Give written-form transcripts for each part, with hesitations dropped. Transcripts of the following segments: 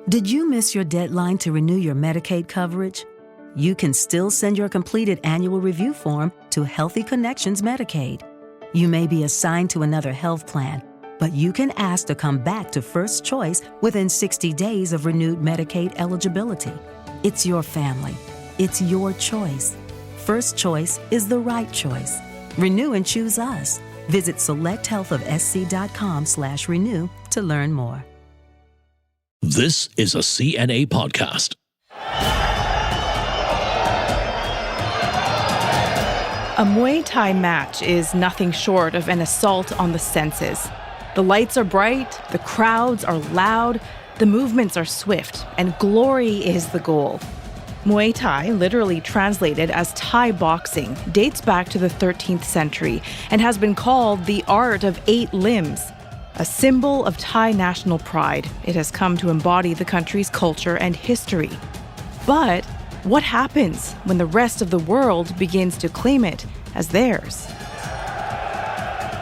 Did you miss your deadline to renew your Medicaid coverage? You can still send your completed annual review form to Healthy Connections Medicaid. You may be assigned to another health plan, but you can ask to come back to First Choice within 60 days of renewed Medicaid eligibility. It's your family. It's your choice. First Choice is the right choice. Renew and choose us. Visit selecthealthofsc.com/renew to learn more. This is a CNA podcast. A Muay Thai match is nothing short of an assault on the senses. The lights are bright, the crowds are loud, the movements are swift, and glory is the goal. Muay Thai, literally translated as Thai boxing, dates back to the 13th century and has been called the art of 8 limbs. A symbol of Thai national pride, it has come to embody the country's culture and history. But what happens when the rest of the world begins to claim it as theirs?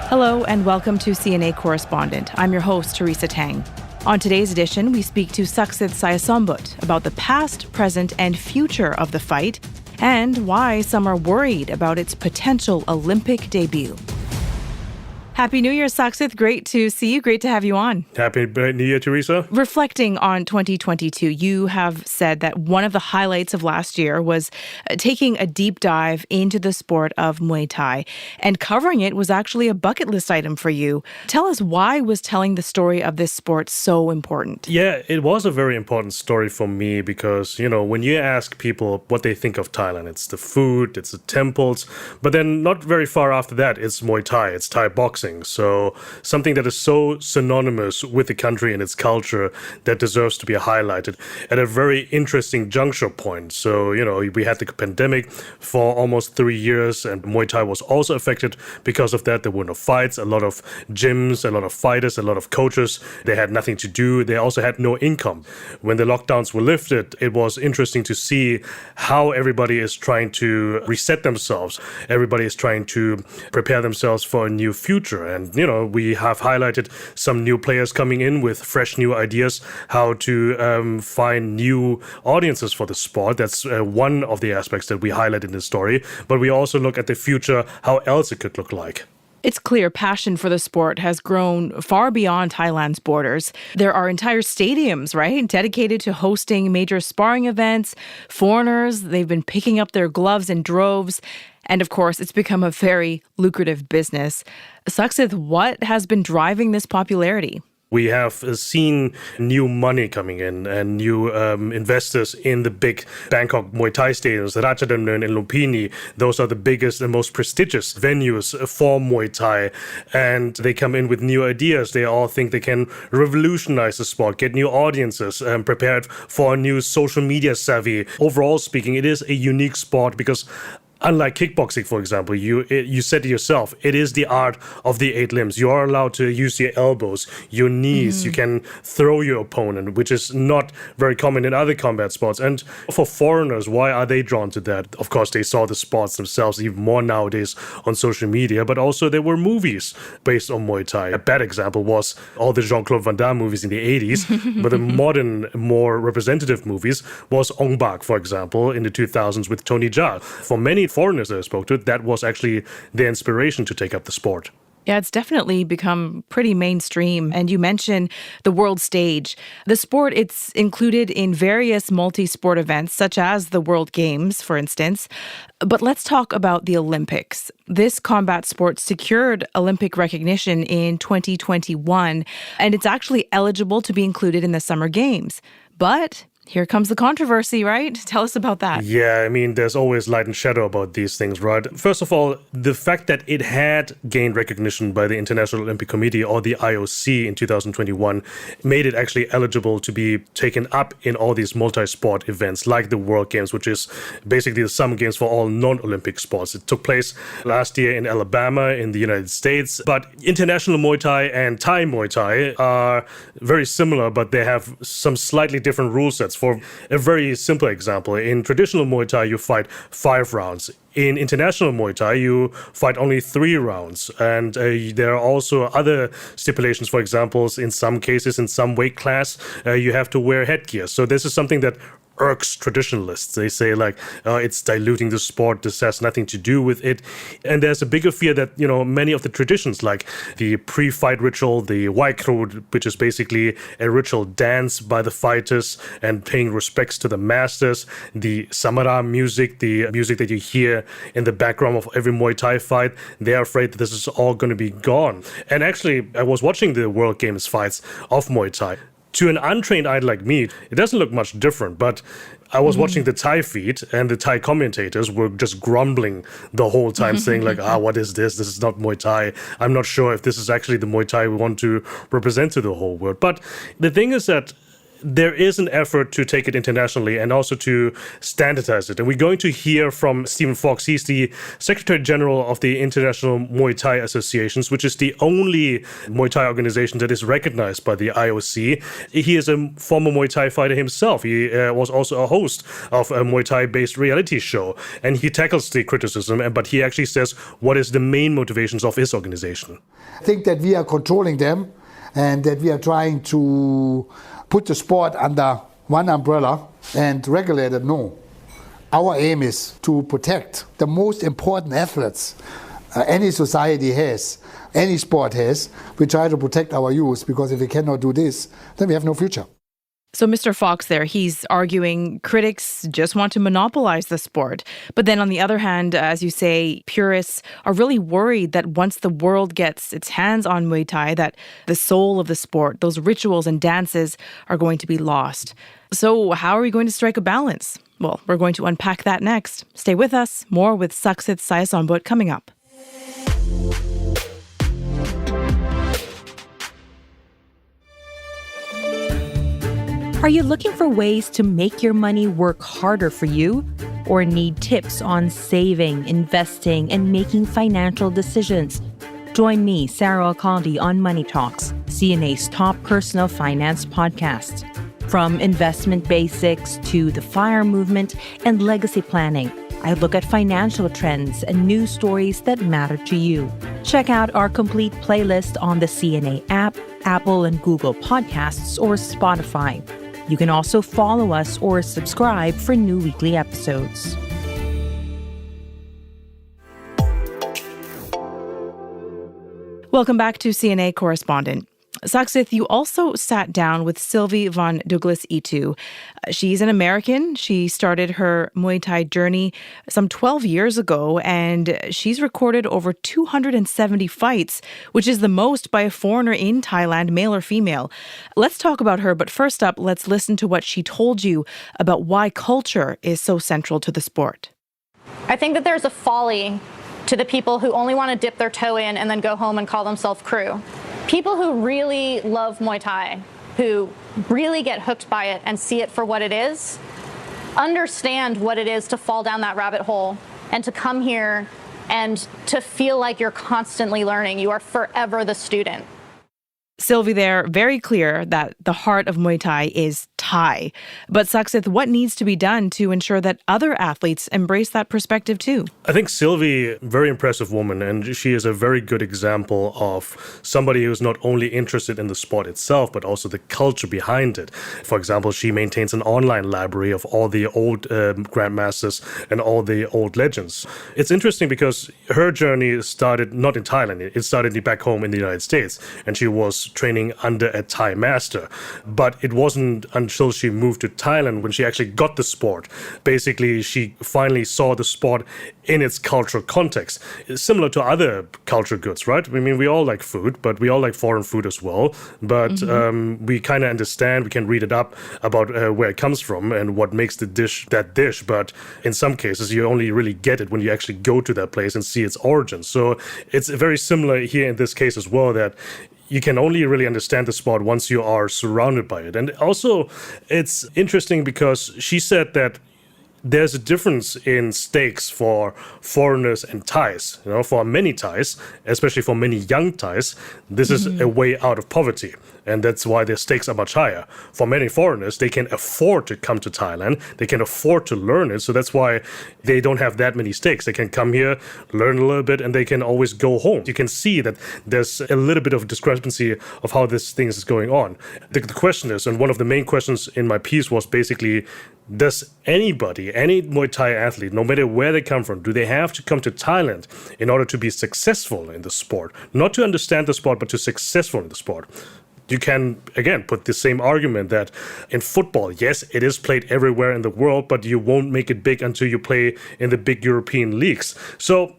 Hello and welcome to CNA Correspondent. I'm your host, Teresa Tang. On today's edition, we speak to Saksith Saiyasombut about the past, present, and future of the fight and why some are worried about its potential Olympic debut. Happy New Year, Saksith. Great to see you. Great to have you on. Happy New Year, Teresa. Reflecting on 2022, you have said that one of the highlights of last year was taking a deep dive into the sport of Muay Thai, and covering it was actually a bucket list item for you. Tell us, why was telling the story of this sport so important? Yeah, it was a very important story for me because, when you ask people what they think of Thailand, it's the food, it's the temples, but then not very far after that, it's Muay Thai, it's Thai boxing. So something that is so synonymous with the country and its culture that deserves to be highlighted at a very interesting juncture point. So, we had the pandemic for almost 3 years and Muay Thai was also affected because of that. There were no fights, a lot of gyms, a lot of fighters, a lot of coaches. They had nothing to do. They also had no income. When the lockdowns were lifted, it was interesting to see how everybody is trying to reset themselves. Everybody is trying to prepare themselves for a new future. And, we have highlighted some new players coming in with fresh new ideas, how to find new audiences for the sport. That's one of the aspects that we highlight in this story. But we also look at the future, how else it could look like. It's clear passion for the sport has grown far beyond Thailand's borders. There are entire stadiums, right, dedicated to hosting major sparring events. Foreigners, they've been picking up their gloves in droves. And of course, it's become a very lucrative business. Saksith, what has been driving this popularity? We have seen new money coming in and new investors in the big Bangkok Muay Thai stadiums, Ratchadamnern and Lumpini. Those are the biggest and most prestigious venues for Muay Thai. And they come in with new ideas. They all think they can revolutionize the sport, get new audiences, prepared for a new social media savvy. Overall speaking, it is a unique sport because unlike kickboxing, for example, you said to yourself, it is the art of the 8 limbs. You are allowed to use your elbows, your knees. You can throw your opponent, which is not very common in other combat sports. And for foreigners, why are they drawn to that? Of course, they saw the sports themselves even more nowadays on social media, but also there were movies based on Muay Thai. A bad example was all the Jean-Claude Van Damme movies in the 80s, but the modern, more representative movies was Ong Bak, for example, in the 2000s with Tony Jaa. For many foreigners that I spoke to, that was actually the inspiration to take up the sport. Yeah, it's definitely become pretty mainstream. And you mentioned the world stage. The sport, it's included in various multi-sport events, such as the World Games, for instance. But let's talk about the Olympics. This combat sport secured Olympic recognition in 2021, and it's actually eligible to be included in the Summer Games. But here comes the controversy, right? Tell us about that. Yeah, there's always light and shadow about these things, right? First of all, the fact that it had gained recognition by the International Olympic Committee or the IOC in 2021 made it actually eligible to be taken up in all these multi-sport events like the World Games, which is basically the Summer Games for all non-Olympic sports. It took place last year in Alabama in the United States. But international Muay Thai and Thai Muay Thai are very similar, but they have some slightly different rule sets. fights. For a very simple example, in traditional Muay Thai, you fight 5 rounds. In international Muay Thai, you fight only 3 rounds. And there are also other stipulations. For example, in some cases, in some weight class, you have to wear headgear. So this is something that irks traditionalists. They say it's diluting the sport. This has nothing to do with it. And there's a bigger fear that, many of the traditions, like the pre-fight ritual, the Waikrud, which is basically a ritual dance by the fighters and paying respects to the masters, the Samara music, the music that you hear in the background of every Muay Thai fight, they're afraid that this is all going to be gone. And actually, I was watching the World Games fights of Muay Thai. To an untrained eye like me, it doesn't look much different, but I was watching the Thai feed, and the Thai commentators were just grumbling the whole time, saying what is this? This is not Muay Thai. I'm not sure if this is actually the Muay Thai we want to represent to the whole world. But the thing is that there is an effort to take it internationally and also to standardize it. And we're going to hear from Stephen Fox. He's the Secretary General of the International Muay Thai Associations, which is the only Muay Thai organization that is recognized by the IOC. He is a former Muay Thai fighter himself. He was also a host of a Muay Thai-based reality show, and he tackles the criticism, but he actually says what is the main motivations of his organization. I think that we are controlling them and that we are trying to put the sport under one umbrella and regulate it. No. Our aim is to protect the most important athletes any society has, any sport has. We try to protect our youth, because if we cannot do this, then we have no future. So Mr. Fox there, he's arguing critics just want to monopolize the sport. But then on the other hand, as you say, purists are really worried that once the world gets its hands on Muay Thai, that the soul of the sport, those rituals and dances are going to be lost. So how are we going to strike a balance? Well, we're going to unpack that next. Stay with us. More with Saksith Saiyasombut coming up. Are you looking for ways to make your money work harder for you? Or need tips on saving, investing, and making financial decisions? Join me, Sarah Alcalde, on Money Talks, CNA's top personal finance podcast. From investment basics to the FIRE movement and legacy planning, I look at financial trends and news stories that matter to you. Check out our complete playlist on the CNA app, Apple and Google Podcasts, or Spotify. You can also follow us or subscribe for new weekly episodes. Welcome back to CNA Correspondent. Saksith, you also sat down with Sylvie von Douglas-Itu. She's an American. She started her Muay Thai journey some 12 years ago, and she's recorded over 270 fights, which is the most by a foreigner in Thailand, male or female. Let's talk about her, but first up, let's listen to what she told you about why culture is so central to the sport. I think that there's a folly to the people who only want to dip their toe in and then go home and call themselves crew. People who really love Muay Thai, who really get hooked by it and see it for what it is, understand what it is to fall down that rabbit hole and to come here and to feel like you're constantly learning. You are forever the student. Sylvie there, very clear that the heart of Muay Thai is Thai. But Saksith, what needs to be done to ensure that other athletes embrace that perspective too? I think Sylvie, very impressive woman, and she is a very good example of somebody who's not only interested in the sport itself, but also the culture behind it. For example, she maintains an online library of all the old grandmasters and all the old legends. It's interesting because her journey started not in Thailand, it started back home in the United States, and she was training under a Thai master. But it wasn't until she moved to Thailand when she actually got the sport. Basically, she finally saw the sport in its cultural context. It's similar to other culture goods, right? I mean, we all like food, but we all like foreign food as well. But we kind of understand, we can read it up about where it comes from and what makes the dish that dish. But in some cases, you only really get it when you actually go to that place and see its origins. So it's very similar here in this case as well, that you can only really understand the sport once you are surrounded by it. And also, it's interesting because she said that there's a difference in stakes for foreigners and Thais. For many Thais, especially for many young Thais, this is a way out of poverty. And that's why their stakes are much higher. For many foreigners, they can afford to come to Thailand. They can afford to learn it. So that's why they don't have that many stakes. They can come here, learn a little bit, and they can always go home. You can see that there's a little bit of discrepancy of how this thing is going on. The question is, and one of the main questions in my piece was basically, does anybody, any Muay Thai athlete, no matter where they come from, do they have to come to Thailand in order to be successful in the sport? Not to understand the sport, but to successful in the sport. You can, again, put the same argument that in football, yes, it is played everywhere in the world, but you won't make it big until you play in the big European leagues. So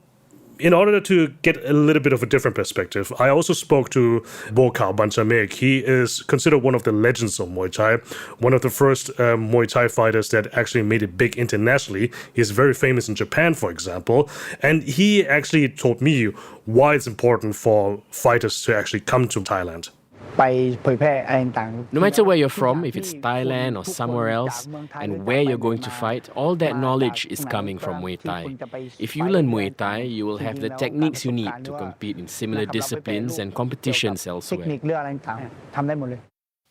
in order to get a little bit of a different perspective, I also spoke to Bokao Banchamek. He is considered one of the legends of Muay Thai, one of the first Muay Thai fighters that actually made it big internationally. He's very famous in Japan, for example. And he actually told me why it's important for fighters to actually come to Thailand. No matter where you're from, if it's Thailand or somewhere else, and where you're going to fight, all that knowledge is coming from Muay Thai. If you learn Muay Thai, you will have the techniques you need to compete in similar disciplines and competitions elsewhere.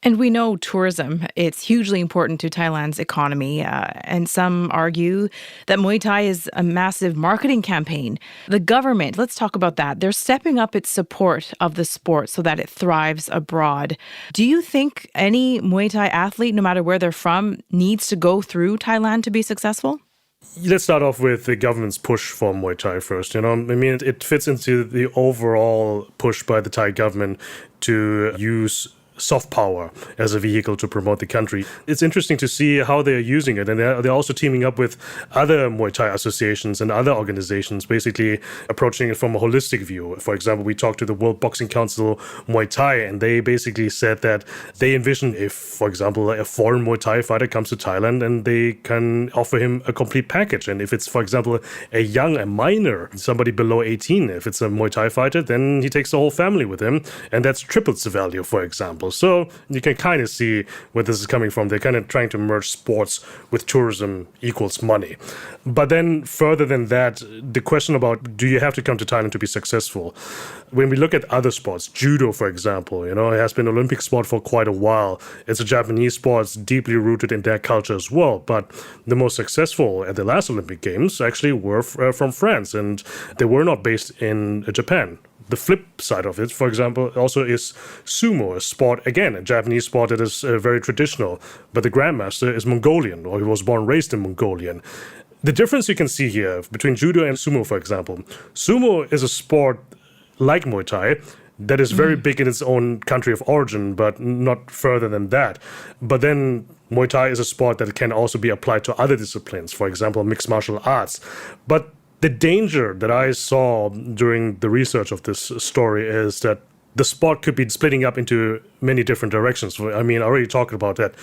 And we know tourism, it's hugely important to Thailand's economy. And some argue that Muay Thai is a massive marketing campaign. The government, let's talk about that. They're stepping up its support of the sport so that it thrives abroad. Do you think any Muay Thai athlete, no matter where they're from, needs to go through Thailand to be successful? Let's start off with the government's push for Muay Thai first. It fits into the overall push by the Thai government to use soft power as a vehicle to promote the country. It's interesting to see how they're using it, and they're also teaming up with other Muay Thai associations and other organizations, basically approaching it from a holistic view. For example, we talked to the World Boxing Council Muay Thai, and they basically said that they envision if, for example, a foreign Muay Thai fighter comes to Thailand, and they can offer him a complete package. And if it's, for example, a minor, somebody below 18, if it's a Muay Thai fighter, then he takes the whole family with him, and that's triples the value, for example. So you can kind of see where this is coming from. They're kind of trying to merge sports with tourism equals money. But then further than that, the question about do you have to come to Thailand to be successful? When we look at other sports, judo, for example, it has been an Olympic sport for quite a while. It's a Japanese sport. It's deeply rooted in their culture as well. But the most successful at the last Olympic Games actually were from France, and they were not based in Japan. The flip side of it, for example, also is sumo, a sport, again, a Japanese sport that is very traditional, but the grandmaster is Mongolian, or he was born and raised in Mongolian. The difference you can see here between judo and sumo, for example, sumo is a sport like Muay Thai that is very big in its own country of origin, but not further than that. But then Muay Thai is a sport that can also be applied to other disciplines, for example, mixed martial arts. But the danger that I saw during the research of this story is that the sport could be splitting up into many different directions. I already talked about that.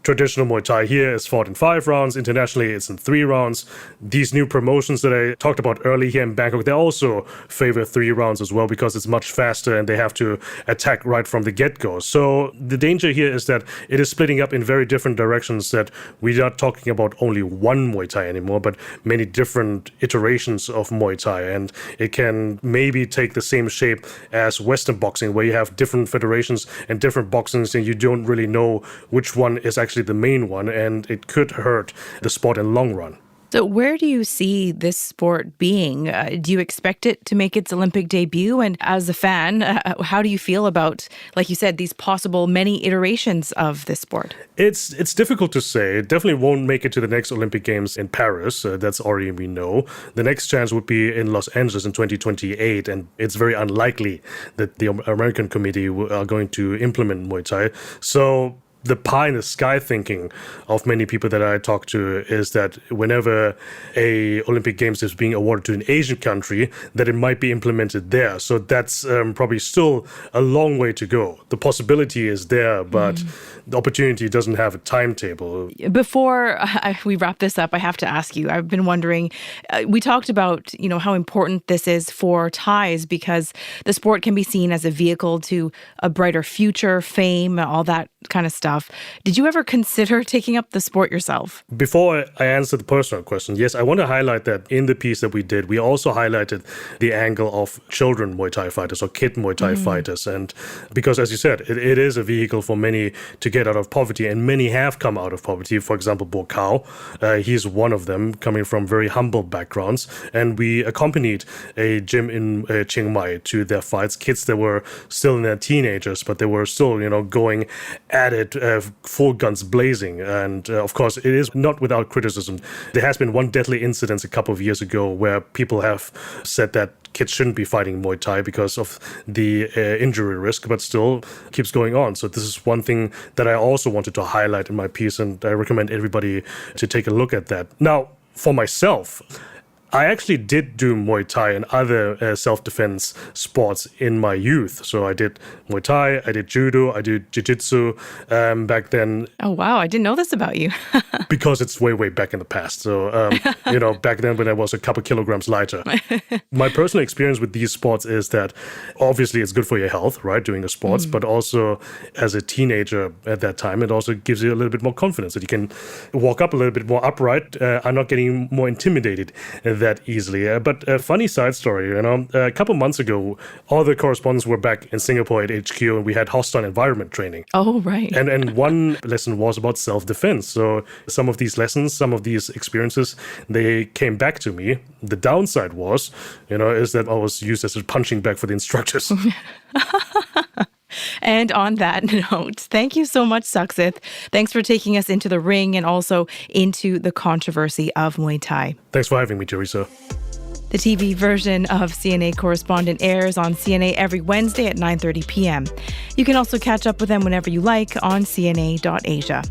Traditional Muay Thai here is fought in 5 rounds. Internationally, it's in 3 rounds. These new promotions that I talked about early here in Bangkok, they also favor 3 rounds as well because it's much faster and they have to attack right from the get-go. So the danger here is that it is splitting up in very different directions, that we're not talking about only one Muay Thai anymore, but many different iterations of Muay Thai. And it can maybe take the same shape as Western boxing, where you have different federations and different boxings and you don't really know which one is actually the main one, and it could hurt the sport in the long run. So where do you see this sport being? Do you expect it to make its Olympic debut? And as a fan, how do you feel about, like you said, these possible many iterations of this sport? It's difficult to say. It definitely won't make it to the next Olympic Games in Paris. That's already we know. The next chance would be in Los Angeles in 2028, and it's very unlikely that the American committee are going to implement Muay Thai. So the pie in the sky thinking of many people that I talk to is that whenever a Olympic Games is being awarded to an Asian country, that it might be implemented there. So that's probably still a long way to go. The possibility is there, but the opportunity doesn't have a timetable. Before we wrap this up, I have to ask you, I've been wondering, we talked about, how important this is for Thais because the sport can be seen as a vehicle to a brighter future, fame, all that kind of stuff. stuff. Did you ever consider taking up the sport yourself? Before I answer the personal question, yes, I want to highlight that in the piece that we did, we also highlighted the angle of children Muay Thai fighters or kid Muay Thai fighters. And because, as you said, it is a vehicle for many to get out of poverty, and many have come out of poverty. For example, Bo Kao, he's one of them, coming from very humble backgrounds. And we accompanied a gym in Chiang Mai to their fights, kids that were still in their teenagers, but they were still, going at it, full guns blazing. And of course, it is not without criticism. There has been one deadly incident a couple of years ago where people have said that kids shouldn't be fighting Muay Thai because of the injury risk, but still keeps going on. So this is one thing that I also wanted to highlight in my piece, and I recommend everybody to take a look at that. Now, for myself, I actually did do Muay Thai and other self-defense sports in my youth. So I did Muay Thai, I did Judo, I did Jiu-Jitsu back then. Oh, wow. I didn't know this about you. Because it's way, way back in the past. So, back then when I was a couple kilograms lighter. My personal experience with these sports is that obviously it's good for your health, right, doing the sports, but also as a teenager at that time, it also gives you a little bit more confidence that you can walk up a little bit more upright. I'm not getting more intimidated that easily. But a funny side story, a couple months ago, all the correspondents were back in Singapore at HQ, and we had hostile environment training. Oh, right. And one lesson was about self-defense. So some of these lessons, some of these experiences, they came back to me. The downside was, is that I was used as a punching bag for the instructors. And on that note, thank you so much, Saksith. Thanks for taking us into the ring and also into the controversy of Muay Thai. Thanks for having me, Teresa. The TV version of CNA Correspondent airs on CNA every Wednesday at 9:30 p.m. You can also catch up with them whenever you like on cna.asia.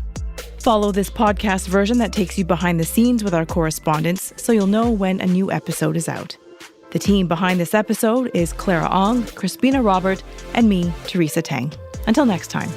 Follow this podcast version that takes you behind the scenes with our correspondents so you'll know when a new episode is out. The team behind this episode is Clara Ong, Crispina Robert, and me, Teresa Tang. Until next time.